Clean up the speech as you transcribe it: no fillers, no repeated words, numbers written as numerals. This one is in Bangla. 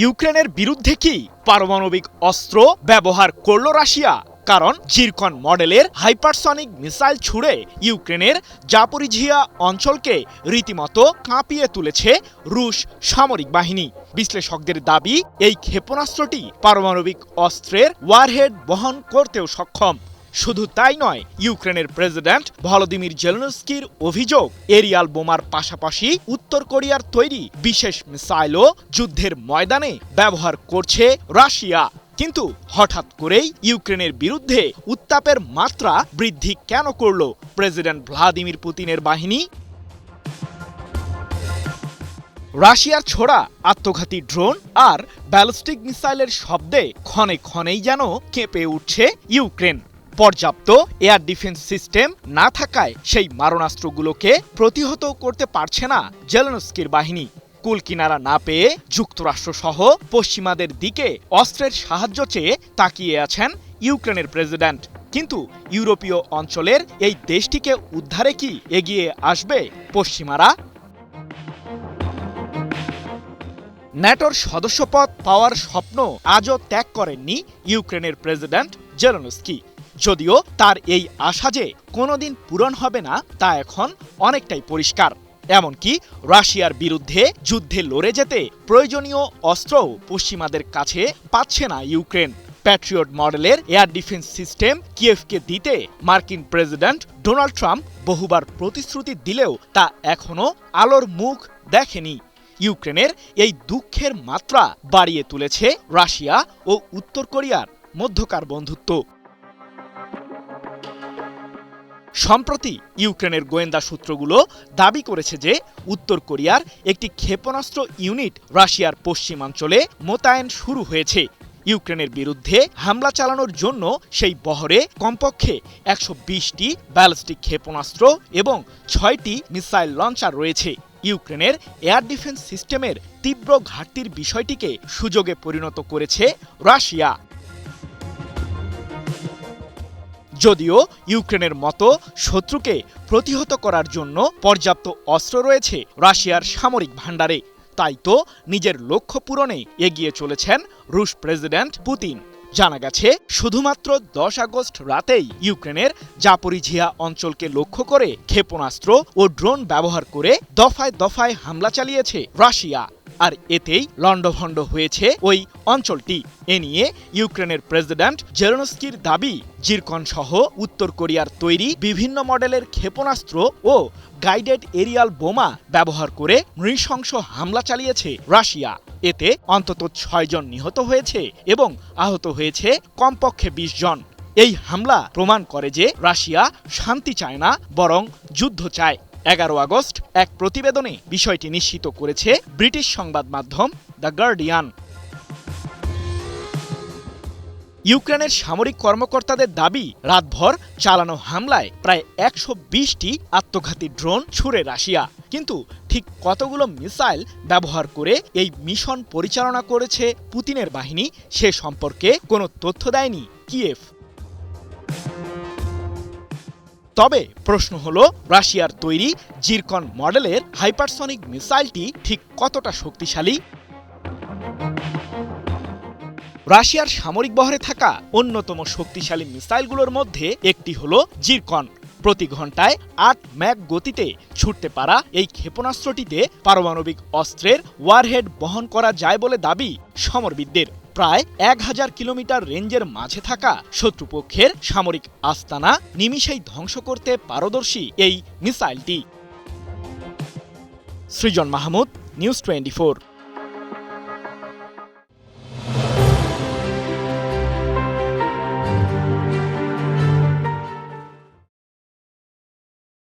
ইউক্রেনের বিরুদ্ধে কি পারমাণবিক অস্ত্র ব্যবহার করল রাশিয়া? কারণ জিরকন মডেলের হাইপারসনিক মিসাইল ছুড়ে ইউক্রেনের জাপোরিঝিয়া অঞ্চলকে রীতিমতো কাঁপিয়ে তুলেছে রুশ সামরিক বাহিনী। বিশ্লেষকদের দাবি, এই ক্ষেপণাস্ত্রটি পারমাণবিক অস্ত্রের ওয়ারহেড বহন করতেও সক্ষম। শুধু তাই নয়, ইউক্রেনের প্রেসিডেন্ট ভলোদিমির জেলেনস্কির অভিযোগ, এরিয়াল বোমার পাশাপাশি উত্তর কোরিয়ার তৈরি বিশেষ মিসাইলও যুদ্ধের ময়দানে ব্যবহার করছে রাশিয়া। কিন্তু হঠাৎ করেই ইউক্রেনের বিরুদ্ধে উত্তাপের মাত্রা বৃদ্ধি কেন করল প্রেসিডেন্ট ভ্লাদিমির পুতিনের বাহিনী? রাশিয়ার ছোড়া আত্মঘাতী ড্রোন আর ব্যালিস্টিক মিসাইলের শব্দে ক্ষণে ক্ষণেই যেন কেঁপে উঠছে ইউক্রেন। পর্যাপ্ত এয়ার ডিফেন্স সিস্টেম না থাকায় সেই মারণাস্ত্রগুলোকে প্রতিহত করতে পারছে না জেলেনস্কির বাহিনী। কুল কিনারা না পেয়ে যুক্তরাষ্ট্রসহ পশ্চিমাদের দিকে অস্ত্রের সাহায্য চেয়ে তাকিয়ে আছেন ইউক্রেনের প্রেসিডেন্ট। কিন্তু ইউরোপীয় অঞ্চলের এই দেশটিকে উদ্ধারে কি এগিয়ে আসবে পশ্চিমারা? ন্যাটোর সদস্যপদ পাওয়ার স্বপ্ন আজও ত্যাগ করেননি ইউক্রেনের প্রেসিডেন্ট জেলেনস্কি। যদিও তার এই আশা যে কোনোদিন পূরণ হবে না তা এখন অনেকটাই পরিষ্কার। এমনকি রাশিয়ার বিরুদ্ধে যুদ্ধে লড়ে যেতে প্রয়োজনীয় অস্ত্রও পশ্চিমাদের কাছে পাচ্ছে না ইউক্রেন। প্যাট্রিয়ট মডেলের এয়ার ডিফেন্স সিস্টেম কিয়েভকে দিতে মার্কিন প্রেসিডেন্ট ডোনাল্ড ট্রাম্প বহুবার প্রতিশ্রুতি দিলেও তা এখনও আলোর মুখ দেখেনি। ইউক্রেনের এই দুঃখের মাত্রা বাড়িয়ে তুলেছে রাশিয়া ও উত্তর কোরিয়ার মধ্যকার বন্ধুত্ব। সম্প্রতি ইউক্রেনের গোয়েন্দা সূত্রগুলো দাবি করেছে যে উত্তর কোরিয়ার একটি ক্ষেপণাস্ত্র ইউনিট রাশিয়ার পশ্চিমাঞ্চলে মোতায়েন শুরু হয়েছে। ইউক্রেনের বিরুদ্ধে হামলা চালানোর জন্য সেই বহরে কমপক্ষে ১২০টি ব্যালিস্টিক ক্ষেপণাস্ত্র এবং ৬টি মিসাইল লঞ্চার রয়েছে। ইউক্রেনের এয়ার ডিফেন্স সিস্টেমের তীব্র ঘাটতির বিষয়টিকে সুযোগে পরিণত করেছে রাশিয়া। যদিও ইউক্রেনের মতো শত্রুকে প্রতিহত করার জন্য পর্যাপ্ত অস্ত্র রয়েছে রাশিয়ার সামরিক ভাণ্ডারে, তাই তো নিজের লক্ষ্য পূরণে এগিয়ে চলেছেন রুশ প্রেসিডেন্ট পুতিন। জানা গেছে, শুধুমাত্র ১০ আগস্ট রাতেই ইউক্রেনের জাপোরিঝিয়া অঞ্চলকে লক্ষ্য করে ক্ষেপণাস্ত্র ও ড্রোন ব্যবহার করে দফায় দফায় হামলা চালিয়েছে রাশিয়া। আর এতেই লণ্ডভণ্ড হয়েছে ওই অঞ্চলটি। এ নিয়ে ইউক্রেনের প্রেসিডেন্ট জেলেনস্কির দাবি, জিরকন সহ উত্তর কোরিয়ার তৈরি বিভিন্ন মডেলের ক্ষেপণাস্ত্র ও গাইডেড এরিয়াল বোমা ব্যবহার করে নৃশংস হামলা চালিয়েছে রাশিয়া। এতে অন্তত ৬ জন নিহত হয়েছে এবং আহত হয়েছে কমপক্ষে ২০ জন। এই হামলা প্রমাণ করে যে রাশিয়া শান্তি চায় না, বরং যুদ্ধ চায়। ১১ আগস্ট এক প্রতিবেদনে বিষয়টি নিশ্চিত করেছে ব্রিটিশ সংবাদ মাধ্যম দ্য গার্ডিয়ান। ইউক্রেনের সামরিক কর্মকর্তাদের দাবি, রাতভর চালানো হামলায় প্রায় ১২০টি আত্মঘাতী ড্রোন ছুড়ে রাশিয়া। কিন্তু ঠিক কতগুলো মিসাইল ব্যবহার করে এই মিশন পরিচালনা করেছে পুতিনের বাহিনী সে সম্পর্কে কোনো তথ্য দেয়নি কিয়েভ। তবে প্রশ্ন হলো, রাশিয়ার তৈরি জিরকন মডেলের হাইপারসনিক মিসাইলটি ঠিক কতটা শক্তিশালী? রাশিয়ার সামরিক বহরে থাকা অন্যতম শক্তিশালী মিসাইলগুলোর মধ্যে একটি হলো জিরকন। প্রতি ঘন্টায় ৮ ম্যাক গতিতে ছুটতে পারা এই ক্ষেপণাস্ত্রটিতে পারমাণবিক অস্ত্রের ওয়ারহেড বহন করা যায় বলে দাবি সমরবিদদের। প্রায় ১০০০ কিলোমিটার রেঞ্জের মাঝে থাকা শত্রুপক্ষের সামরিক আস্তানা নিমিষেই ধ্বংস করতে পারদর্শী এই মিসাইলটি। সৃজন মাহমুদ, নিউজ 24।